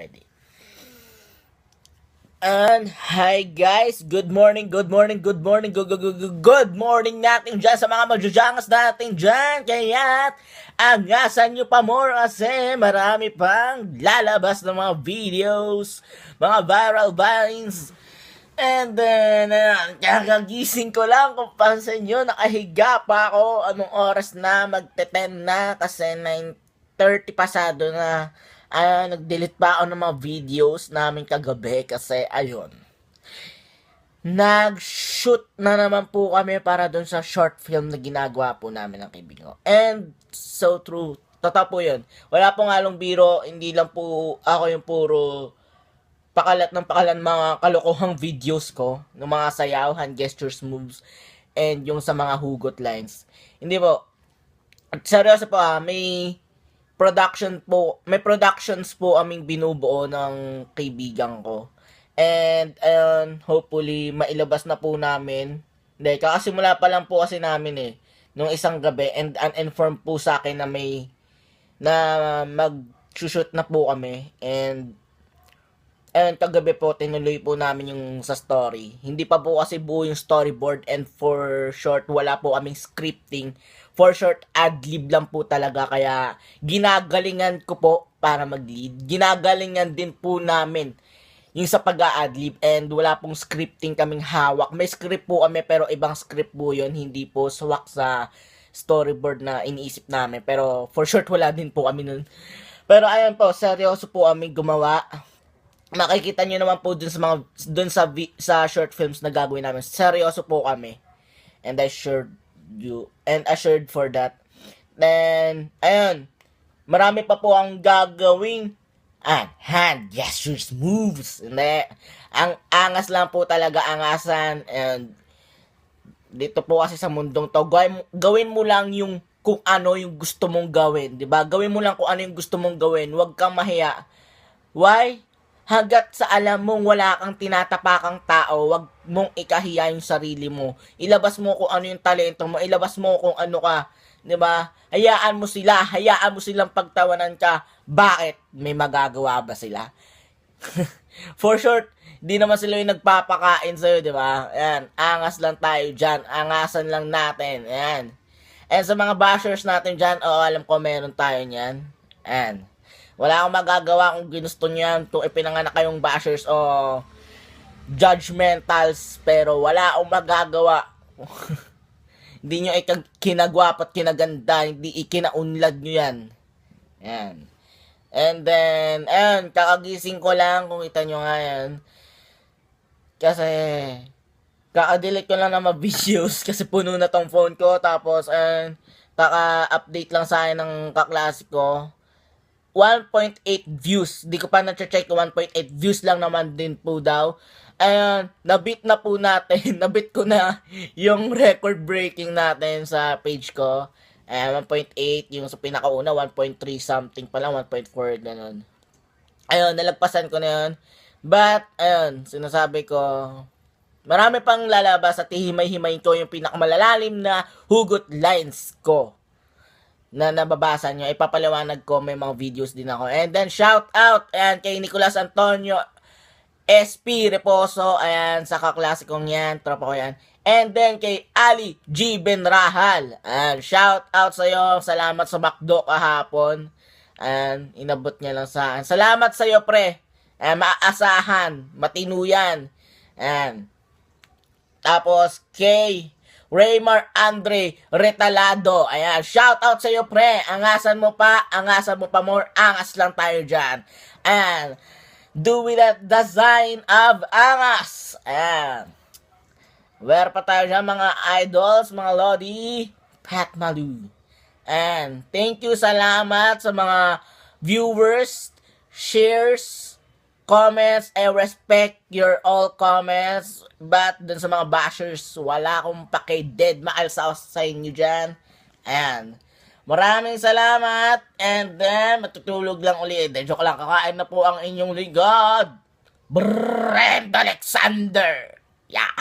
ready. And hi guys, good morning natin dyan sa mga magjajangas natin dyan. Kaya angasan nyo pa more kasi marami pang lalabas ng mga videos, mga viral vines. And then, kakagising ko lang kung pansin nyo, nakahiga pa ako. Anong oras na, magte-10 na kasi 9:30 pasado na. Nag-delete pa ako ng mga videos namin kagabi kasi ayun. Nag-shoot na naman po kami para dun sa short film na ginagawa po namin ng kaibigan ko. And so true. Totoo po yun. Wala pong halong biro. Hindi lang po ako yung puro pakalat mga kalokohang videos ko. Ng mga sayawan, gestures, moves, and yung sa mga hugot lines. Hindi po. Seryoso po may productions po aming binubuo ng kaibigan ko. And hopefully mailabas na po namin. Hindi, kakasimula pa lang po kasi namin nung isang gabi, and uninformed po sa akin na mag-shoot na po kami. And kagabi po tinuloy po namin yung sa story. Hindi pa po kasi buo yung storyboard, and for short wala po kaming scripting. For short, ad-lib lang po talaga, kaya ginagalingan ko po para mag-lead. Ginagalingan din po namin yung sa pag-a-adlib, and wala pong scripting kaming hawak. May script po kami pero ibang script po yun, hindi po swak sa storyboard na iniisip namin. Pero for short, wala din po kami nun. Pero ayun po, seryoso po kami gumawa. Makikita nyo naman po dun sa short films na gagawin namin. Seryoso po kami. And assured for that. Then, ayun, marami pa po ang gagawin. Hand gestures, moves. Hindi, ang angas lang po talaga, angasan. And dito po kasi sa mundong to, gawin mo lang yung kung ano yung gusto mong gawin, 'di ba? Gawin mo lang kung ano yung gusto mong gawin. Huwag kang mahiya. Why? Hanggat sa alam mong wala kang tinatapakang tao, wag mong ikahiya yung sarili mo. Ilabas mo kung ano yung talento mo, ilabas mo kung ano ka, 'di ba? Hayaan mo silang pagtawanan ka. Bakit? May magagawa ba sila? For short, di naman sila yung nagpapakain sa'yo, 'di ba? Ayan, angas lang tayo diyan, angasan lang natin. Ayan. And sa mga bashers natin diyan, alam ko meron tayo niyan. Ayan. Wala akong magagawa kung ginusto niyan to ipinanganak kayong bashers o judgmentals, pero wala akong magagawa. Hindi nyo kinagwapat, kinaganda, hindi ikinaunlad nyo yan. Yan. And then, kakagising ko lang, kung kita nyo nga yan. Kasi, kaka-delete ko lang ng mga videos kasi puno na tong phone ko. Tapos, kaka-update lang sa akin ng kaklase ko. 1.8 views. Di ko pa na-check, 1.8 views lang naman din po daw. Ayan, nabit na po natin. Nabit ko na yung record breaking natin sa page ko. Ayan, 1.8. Yung sa pinakauna, 1.3 something pa lang, 1.4, ganun. Ayun, nalagpasan ko na yun. But, ayun, sinasabi ko, marami pang lalabas at hihimay-himayin ko yung pinakamalalalim na hugot lines ko na nababasa nyo. Ipapaliwanag ko, may mga videos din ako. And then, shout out, ayan, kay Nicolas Antonio SP Reposo, ayan, sa kaklase kong yan, tropa ko yan. And then, kay Ali G. Benrahal, ayan, shout out sa'yo, salamat sa McDo kahapon. Ayan, inabot niya lang sa akin. Salamat sa'yo, pre. Ayan, maaasahan, matinuyan. Ayan. Tapos, kay Raymar Andre Retalado. Ayan, shout out sa iyo, pre. Angasan mo pa more. Angas lang tayo dyan. Ayan, do with that design of angas. Ayan. Where pa tayo dyan, mga idols, mga lodi? Pat Malu. And thank you, salamat sa mga viewers, shares, comments. I respect your all comments. But dun sa mga bashers, wala akong paki-dead maalsa sa inyo dyan. Ayan. Maraming salamat. And then, matutulog lang ulit. Joke lang, kakain na po ang inyong ligod. Brent Alexander. Yeah.